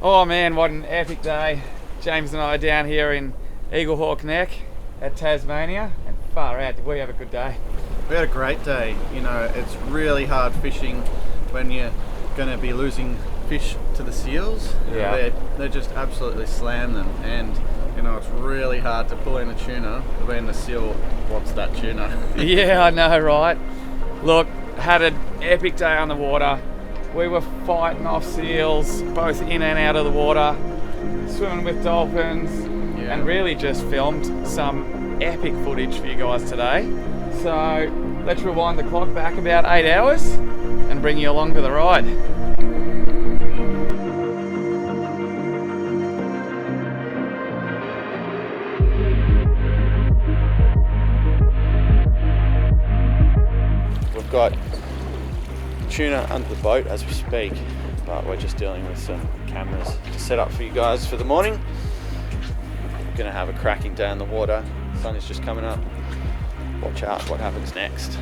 Oh man, what an epic day. James and I are down here in Eaglehawk Neck at Tasmania, and far out, did we have a good day. We had a great day. You know, it's really hard fishing when you're going to be losing fish to the seals. Yeah. They just absolutely slam them, and you know, it's really hard to pull in a tuna when the seal wants that tuna. Yeah, I know, right? Look, had an epic day on the water. We were fighting off seals, both in and out of the water, swimming with dolphins, and really just filmed some epic footage for you guys today. So let's rewind the clock back about 8 hours and bring you along for the ride. We've got tuna under the boat as we speak, but we're just dealing with some cameras to set up for you guys for the morning. We're gonna have a cracking day on the water. The sun is just coming up. Watch out what happens next.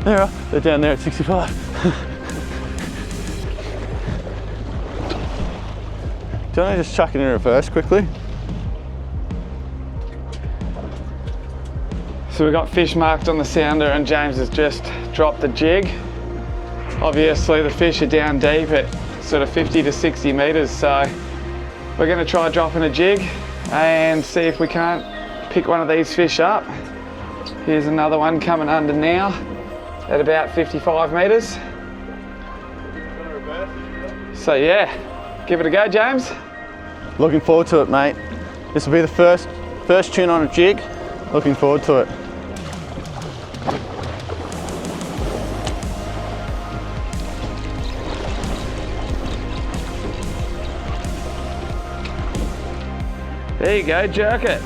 There are. They're down there at 65. Do you want to just chuck it in reverse quickly? So we got fish marked on the sounder and James has just dropped the jig. Obviously the fish are down deep at sort of 50 to 60 metres, so we're going to try dropping a jig and see if we can't pick one of these fish up. Here's another one coming under now at about 55 metres. So yeah, give it a go, James. Looking forward to it, mate. This will be the first tuna on a jig. Looking forward to it. There you go, jerk it.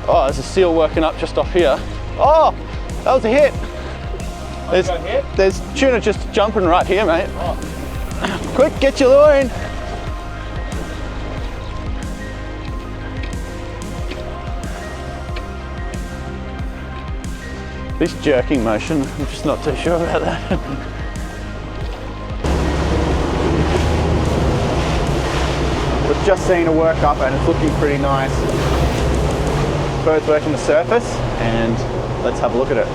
Oh, there's a seal working up just off here. Oh, that was a hit. There's tuna just jumping right here, mate. Oh. Quick, get your lure in. This jerking motion, I'm just not too sure about that. We've just seen a work up and it's looking pretty nice. Bird's working the surface, and let's have a look at it.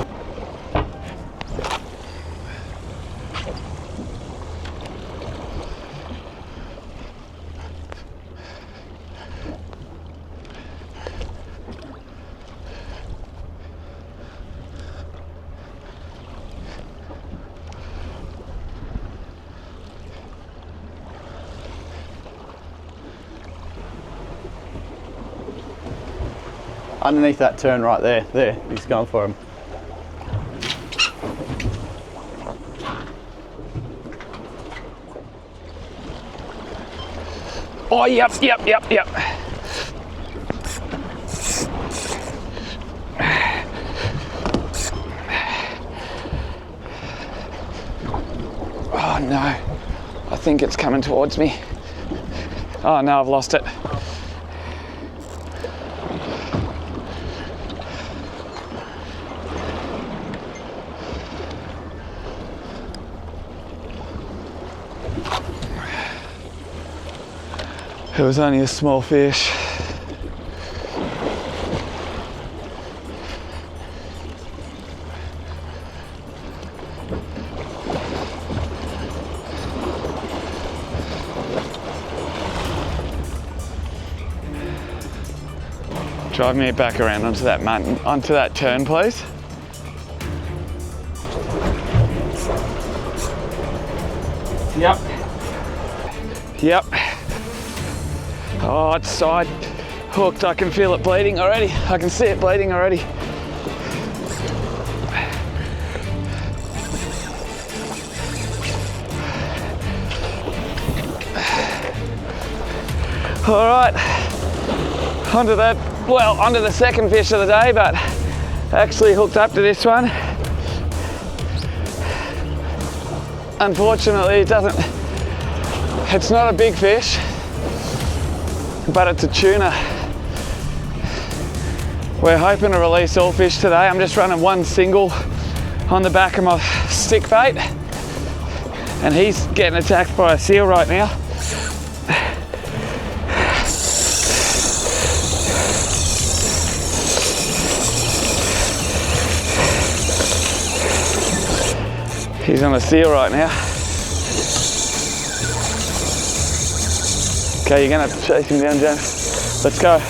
Underneath that turn right there, he's going for him. Oh, yep. Oh no, I think it's coming towards me. Oh no, I've lost it. It was only a small fish. Drive me back around onto that mountain, onto that turn, please. Yep. Oh, it's side hooked. I can feel it bleeding already. I can see it bleeding already. All right, onto the second fish of the day, but actually hooked up to this one. Unfortunately, it's not a big fish, but it's a tuna. We're hoping to release all fish today. I'm just running one single on the back of my stick bait, and he's getting attacked by a seal right now. He's on a seal right now. Okay, you're gonna have to chase him down, James. Let's go.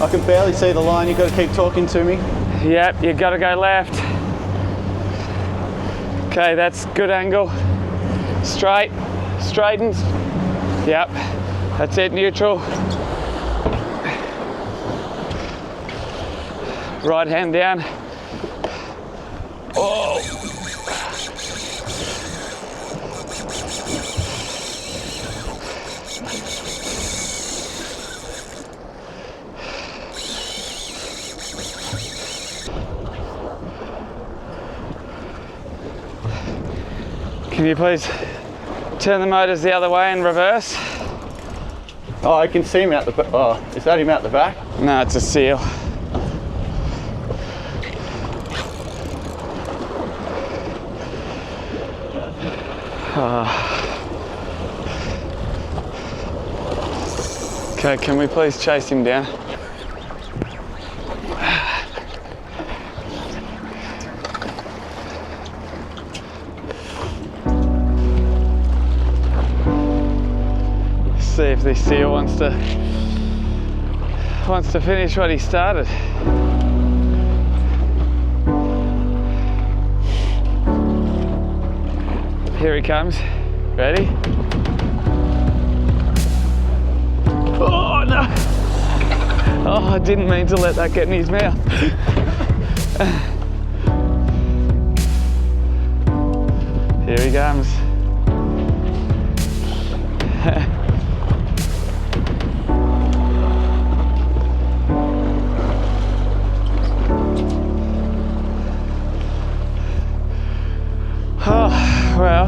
I can barely see the line, you've got to keep talking to me. Yep, you gotta go left. Okay, that's good angle. Straight, straightens. Yep, that's it, neutral. Right hand down. Oh! Can you please turn the motors the other way and reverse? Oh, I can see him out the back. Oh, is that him out the back? No, it's a seal. Okay, can we please chase him down? See if this seal wants to finish what he started. Here he comes. Ready? Oh no! Oh, I didn't mean to let that get in his mouth. Here he comes. Oh, well,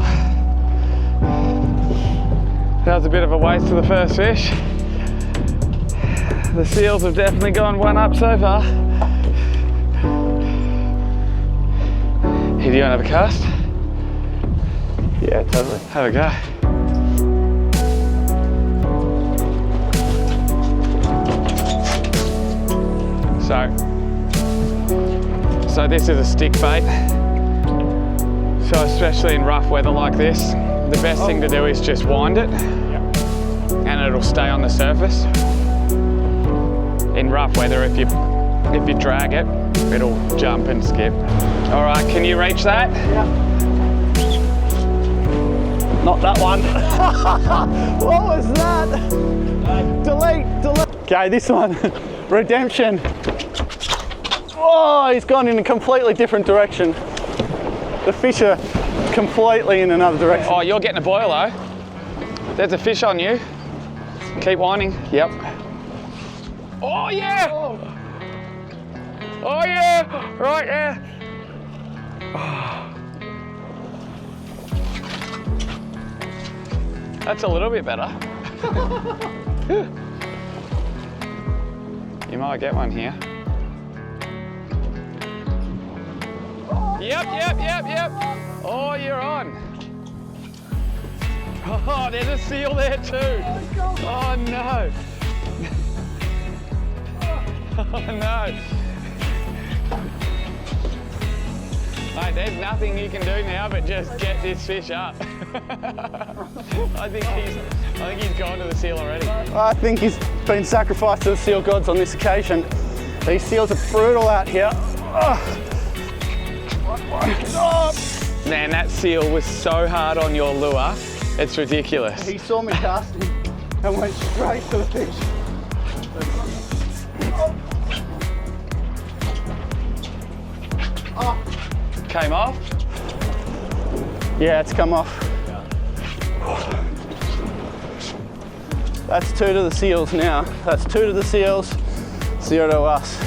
that was a bit of a waste of the first fish. The seals have definitely gone one up so far. Here, do you want to have a cast? Yeah, totally. Have a go. So this is a stick bait. So especially in rough weather like this, the best thing to do is just wind it, and it'll stay on the surface. In rough weather, if you drag it, it'll jump and skip. All right, can you reach that? Yeah. Not that one. What was that? Delete. Okay, this one. Redemption. Oh, he's gone in a completely different direction. The fish are completely in another direction. Oh, you're getting a boil though. There's a fish on you. Keep winding. Yep. Oh yeah! Oh yeah! Right there. Oh. That's a little bit better. You might get one here. Yep. Oh, you're on. Oh, there's a seal there too. Oh no. Oh no. Mate, there's nothing you can do now but just get this fish up. I think he's gone to the seal already. I think he's been sacrificed to the seal gods on this occasion. These seals are brutal out here. Oh. Man, that seal was so hard on your lure, it's ridiculous. He saw me casting and went straight to the fish. Oh. Came off? Yeah, it's come off. That's 2 to the seals now. That's 2 to the seals, 0 to us.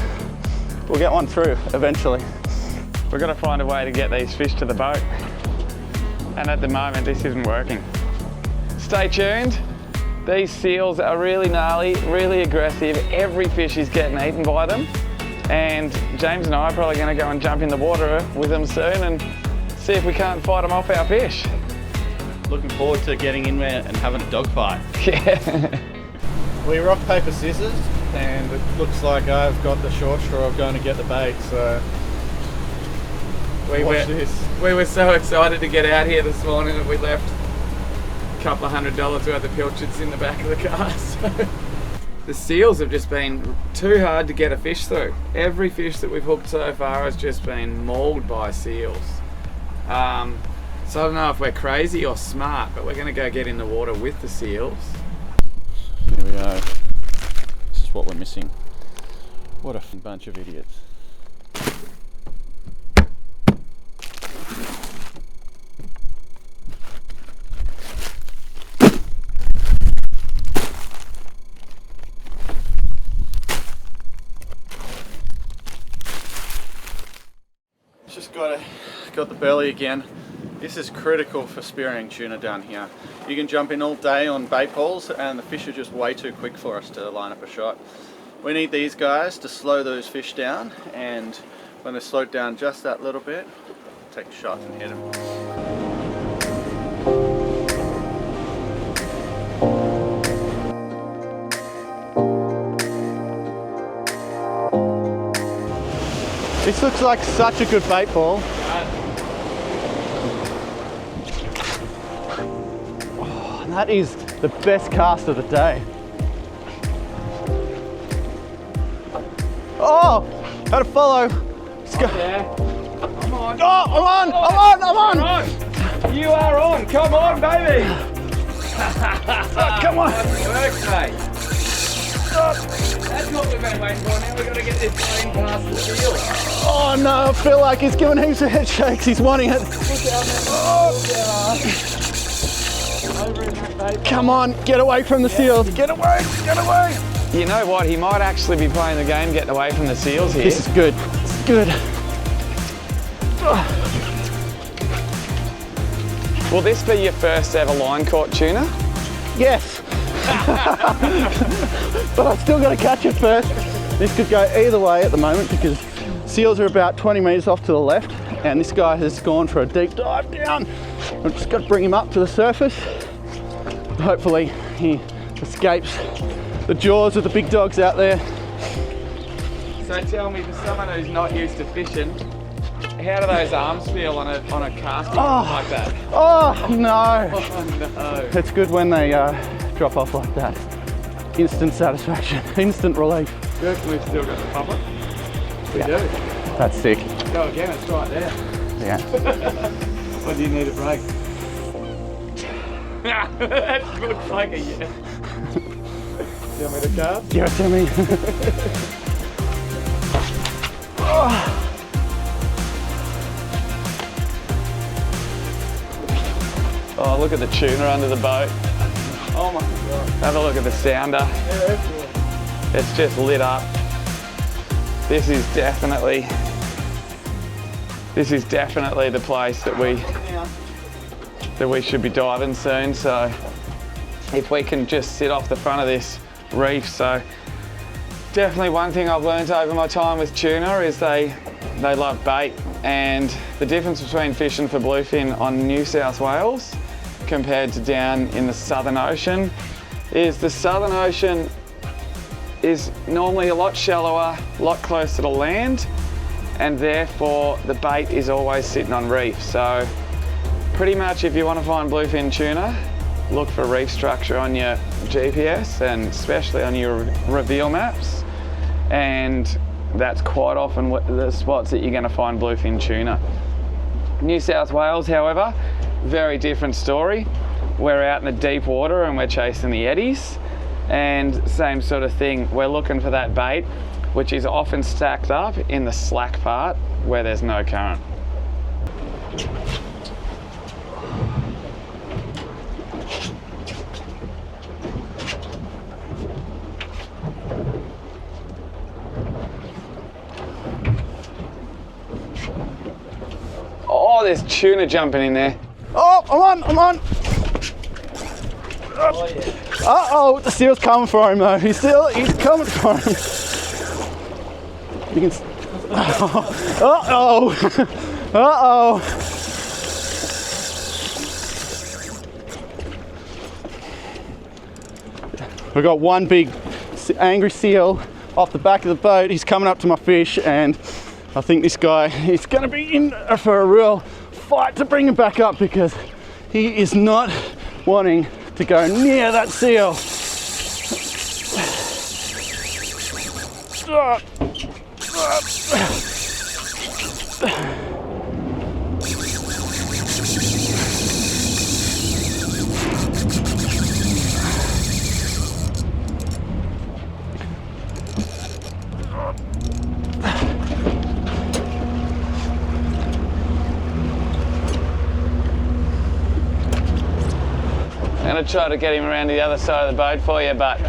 We'll get one through eventually. We've got to find a way to get these fish to the boat. And at the moment, this isn't working. Stay tuned. These seals are really gnarly, really aggressive. Every fish is getting eaten by them. And James and I are probably going to go and jump in the water with them soon and see if we can't fight them off our fish. Looking forward to getting in there and having a dogfight. Yeah. We rock, paper, scissors, and it looks like I've got the short straw of going to get the bait, so We were so excited to get out here this morning that we left a couple of $100 worth of pilchards in the back of the car. So the seals have just been too hard to get a fish through. Every fish that we've hooked so far has just been mauled by seals. So I don't know if we're crazy or smart, but we're going to go get in the water with the seals. Here we go. This is what we're missing. What a bunch of idiots. Just got the belly again. This is critical for spearing tuna down here. You can jump in all day on bait balls and the fish are just way too quick for us to line up a shot. We need these guys to slow those fish down, and when they're slowed down just that little bit, take a shot and hit them. This looks like such a good bait ball. Oh, and that is the best cast of the day. Oh, how to follow. Let's go. Yeah. Come on. Oh, I'm on. You're on. You are on. Come on, baby. Come on. Nice work, mate. That's what we've been waiting for. Now we've got to get this plane past the seal. Oh no, I feel like he's giving heaps of head shakes. He's wanting it. Come on, get away from the seals. Get away. You know what? He might actually be playing the game getting away from the seals here. This is good. It's good. Will this be your first ever line caught tuna? Yes. But I've still got to catch it first. This could go either way at the moment because seals are about 20 metres off to the left and this guy has gone for a deep dive down. I've just got to bring him up to the surface. Hopefully he escapes the jaws of the big dogs out there. So tell me, for someone who's not used to fishing, how do those arms feel on a casting like that? Oh no! Oh no! It's good when they drop off like that. Instant satisfaction, instant relief. Do you reckon we've still got the puppet? We do. That's sick. Go again, it's right there. Yeah. Or do you need a break? That looks like a yes. Do you want me to cast? Give it to me. Oh, look at the tuna under the boat. Oh my god. Have a look at the sounder. Yeah, that's cool. It's just lit up. This is definitely the place that we should be diving soon. So if we can just sit off the front of this reef. So definitely one thing I've learned over my time with tuna is they love bait, and the difference between fishing for bluefin on New South Wales compared to down in the Southern Ocean is the Southern Ocean is normally a lot shallower, a lot closer to land, and therefore the bait is always sitting on reef. So pretty much if you want to find bluefin tuna, look for reef structure on your GPS and especially on your reveal maps, and that's quite often the spots that you're going to find bluefin tuna. New South Wales, however, very different story. We're out in the deep water and we're chasing the eddies, and same sort of thing. We're looking for that bait, which is often stacked up in the slack part where there's no current. tuna jumping in there. Oh, I'm on. Oh, yeah. Uh-oh, the seal's coming for him though. He's coming for him. You can... Uh-oh. Uh-oh. We've got one big angry seal off the back of the boat. He's coming up to my fish, and I think this guy is going to be in for a real fight to bring him back up, because he is not wanting to go near that seal. I'm going to try to get him around to the other side of the boat for you, but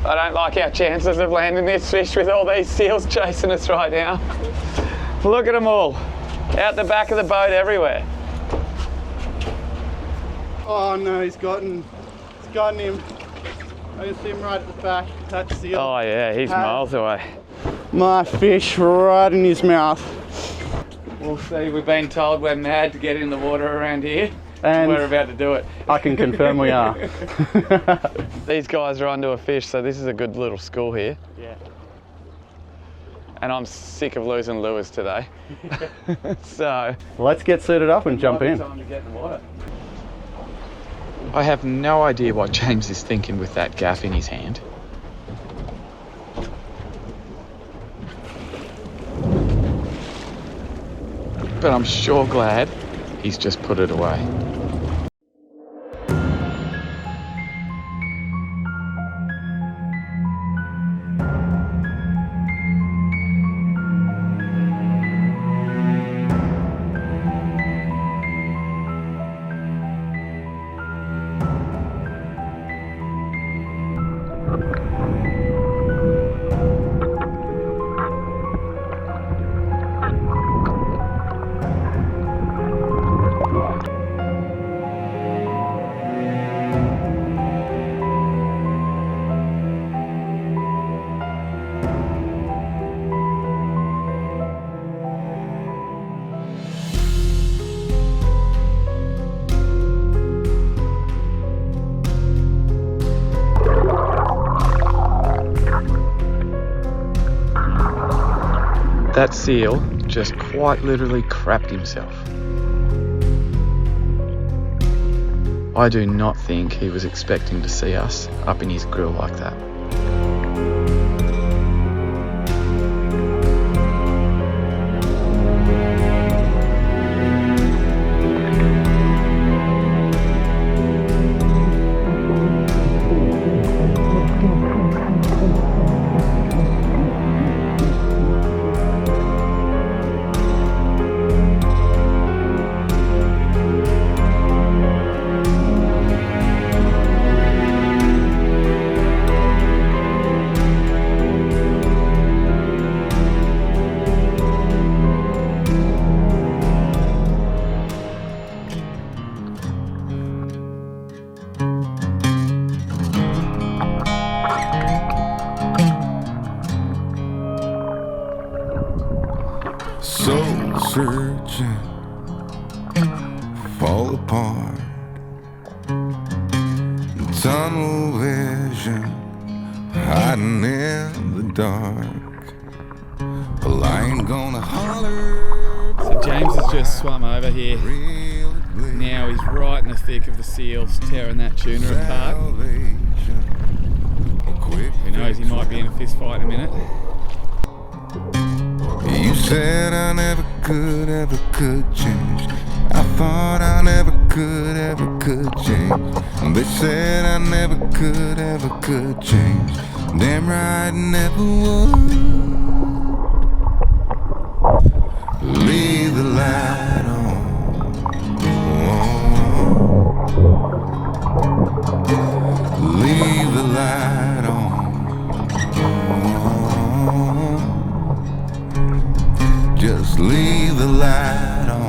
I don't like our chances of landing this fish with all these seals chasing us right now. Look at them all, out the back of the boat everywhere. Oh no, he's gotten him. I can see him right at the back. That seal. Oh yeah, he's miles away. My fish right in his mouth. We'll see, we've been told we're mad to get in the water around here. And we're about to do it. I can confirm we are. These guys are onto a fish, so this is a good little school here. Yeah. And I'm sick of losing lures today. So Let's get suited up and jump in. time to get in the water. I have no idea what James is thinking with that gaff in his hand. But I'm sure glad he's just put it away. That seal just quite literally crapped himself. I do not think he was expecting to see us up in his grill like that. Soul searching, fall apart, tunnel vision, hiding in the dark. Well, I ain't gonna holler. So James has just swum over here. Now he's right in the thick of the seals, tearing that tuna apart. Who knows, he might be in a fist fight in a minute. You said I never could change. I thought I never could change. They said I never could change. Damn right, I never would. Leave the light on. Leave the light on. Just leave the light on.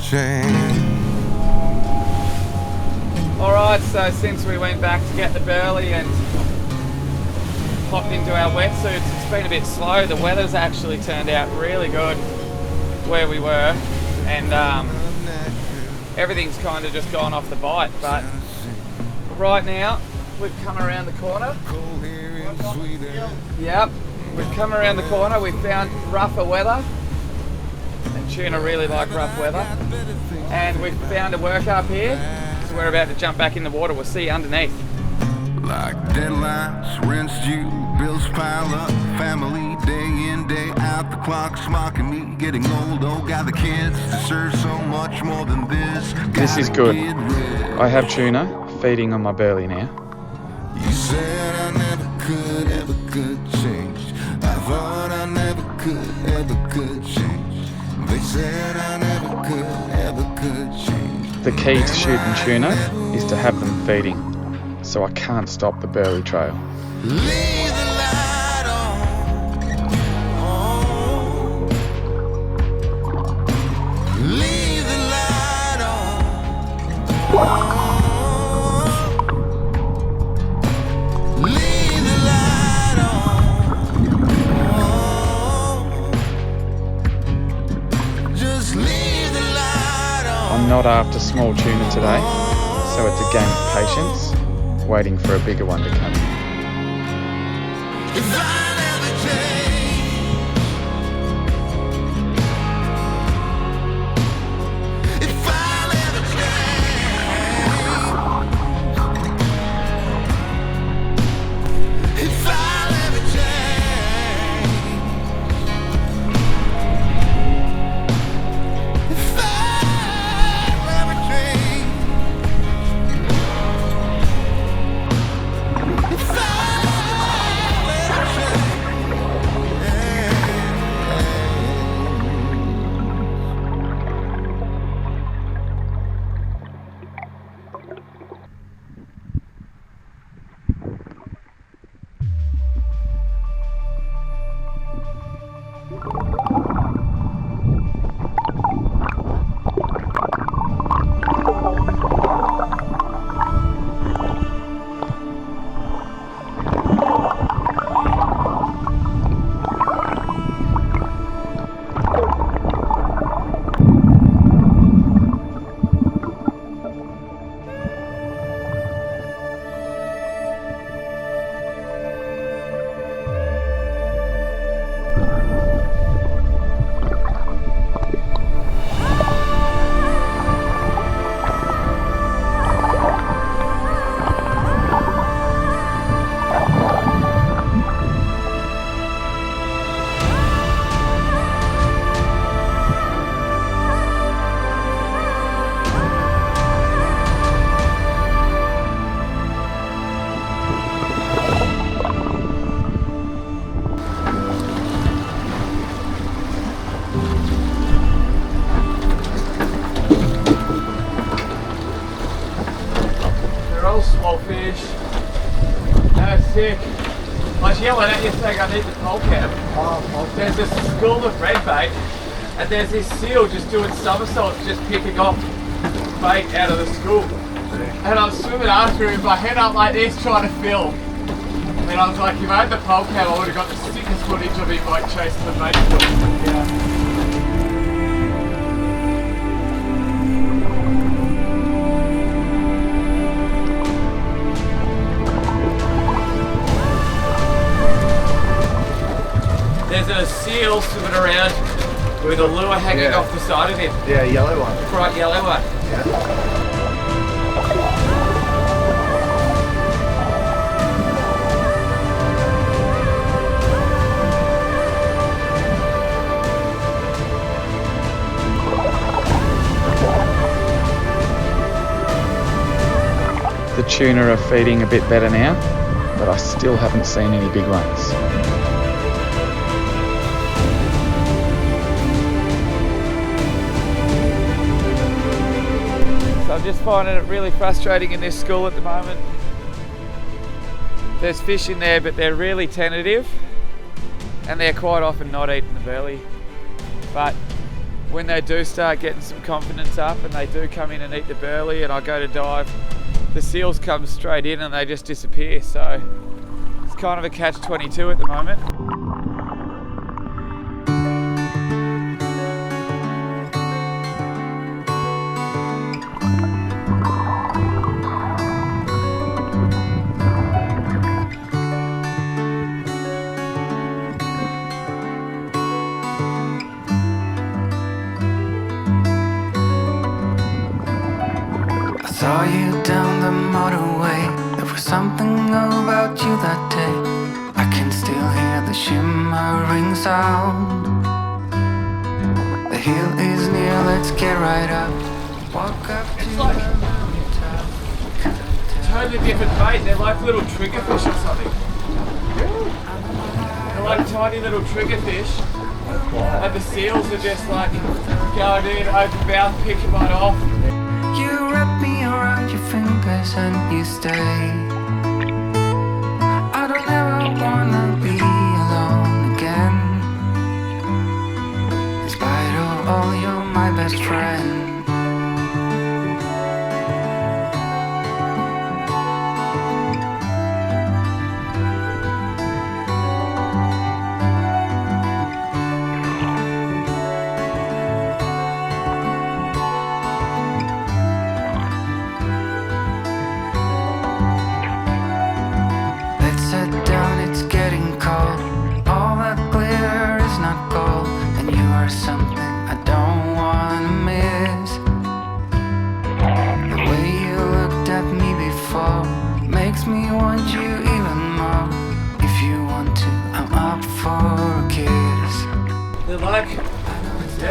change. Alright, so since we went back to get the burley and popped into our wetsuits, it's been a bit slow. The weather's actually turned out really good where we were, and everything's kind of just gone off the bite. But right now, we've come around the corner. Yep, we've come around the corner. We've found rougher weather, and tuna really like rough weather. And we've found a work up here, so we're about to jump back in the water. We'll see you underneath. Like deadlines, rents due, bills pile up, family day in, day out, the clock's mocking me, getting old, oh, got the kids deserve so much more than this. This is good. I have tuna feeding on my burley now. You said I never could, ever could change. I thought I never could, ever could change. They said I never could, ever could change. The key to shooting tuna is to have them feeding, so I can't stop the burley trail. Leave the light on. Oh. Leave the light on. Oh. Leave the light on. Oh. Just leave the light on. I'm not after small tuna today, so it's a game of patience, waiting for a bigger one to come in. If I never change, if I never change, if I never change, if I never change, if I Small fish. That's sick. I was yelling at you saying I need the pole cam. There's this school of red bait, and there's this seal just doing somersaults, just picking off bait out of the school. And I'm swimming after him with my head up like this, trying to film. And I was like, if I had the pole cam, I would have got the sickest footage of him like chasing the bait. Yeah. There's a seal swimming around with a lure hanging off the side of him. Yeah, yellow one. Bright yellow one. Yeah. The tuna are feeding a bit better now, but I still haven't seen any big ones. So I'm just finding it really frustrating in this school at the moment. There's fish in there, but they're really tentative, and they're quite often not eating the belly. But when they do start getting some confidence up and they do come in and eat the burley and I go to dive, the seals come straight in and they just disappear. So it's kind of a catch-22 at the moment. Saw you down the motorway. There was something about you that day. I can still hear the shimmering sound. The hill is near, let's get right up. Walk up to like the mountaintop. totally different bait. They're like little triggerfish or something. They're like tiny little triggerfish. And the seals are just like going in, open mouth, picking one off. You wrap me around your fingers and you stay. I don't ever wanna be alone again. In spite of all, you're my best friend.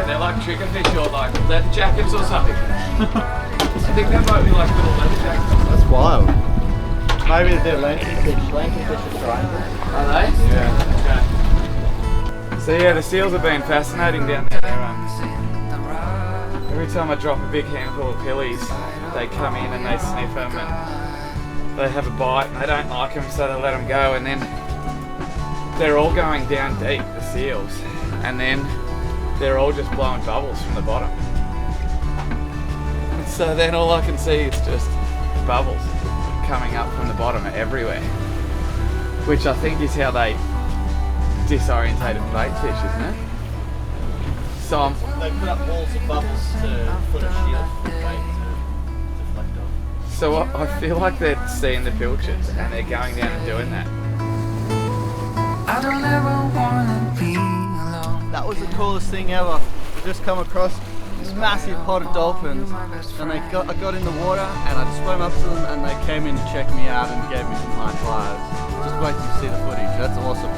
They're like triggerfish or like leather jackets or something. I think that might be like little leather jackets. That's wild. Maybe they're lanternfish. Lanternfish are triangles. Are they? Yeah. Okay. So yeah, the seals have been fascinating down there. Every time I drop a big handful of pillies, they come in and they sniff them and they have a bite and they don't like them, so they let them go, and then they're all going down deep, the seals, and then they're all just blowing bubbles from the bottom. So then all I can see is just bubbles coming up from the bottom everywhere, which I think is how they disorientated bait fish, isn't it? So They put up walls of bubbles to put a shield for the bait to deflect off. So I feel like they're seeing the pilchards and they're going down and doing that. I don't ever wanna be alone. That was the coolest thing ever. We just come across this massive pod of dolphins, and I got in the water and I swam up to them and they came in to check me out and gave me some high fives. Just wait till you see the footage. That's awesome.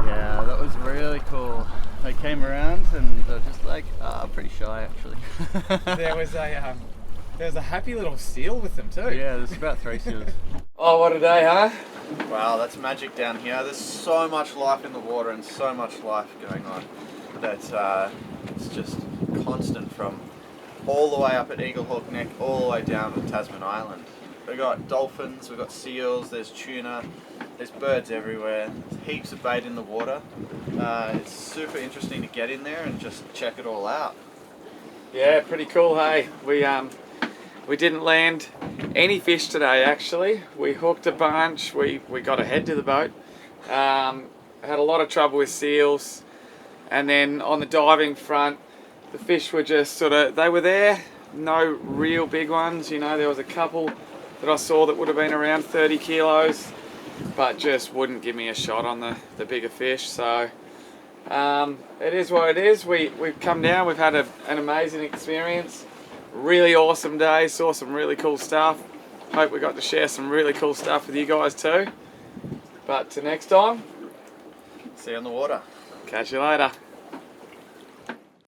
Yeah, that was really cool. They came around and they're just like, pretty shy actually. There was a happy little seal with them too. Yeah, there's about 3 seals. Oh, what a day, huh? Wow, that's magic down here. There's so much life in the water and so much life going on that it's just constant from all the way up at Eaglehawk Neck, all the way down to Tasman Island. We've got dolphins, we've got seals, there's tuna, there's birds everywhere, there's heaps of bait in the water. It's super interesting to get in there and just check it all out. Yeah, pretty cool, hey. We didn't land any fish today actually. We hooked a bunch, we got ahead to the boat. Had a lot of trouble with seals, and then on the diving front, the fish were just they were there, no real big ones, you know, there was a couple that I saw that would have been around 30 kilos, but just wouldn't give me a shot on the bigger fish. So It is what it is. We've come down, we've had an amazing experience. Really awesome day, saw some really cool stuff. Hope we got to share some really cool stuff with you guys too. But till next time, See you on the water. catch you later.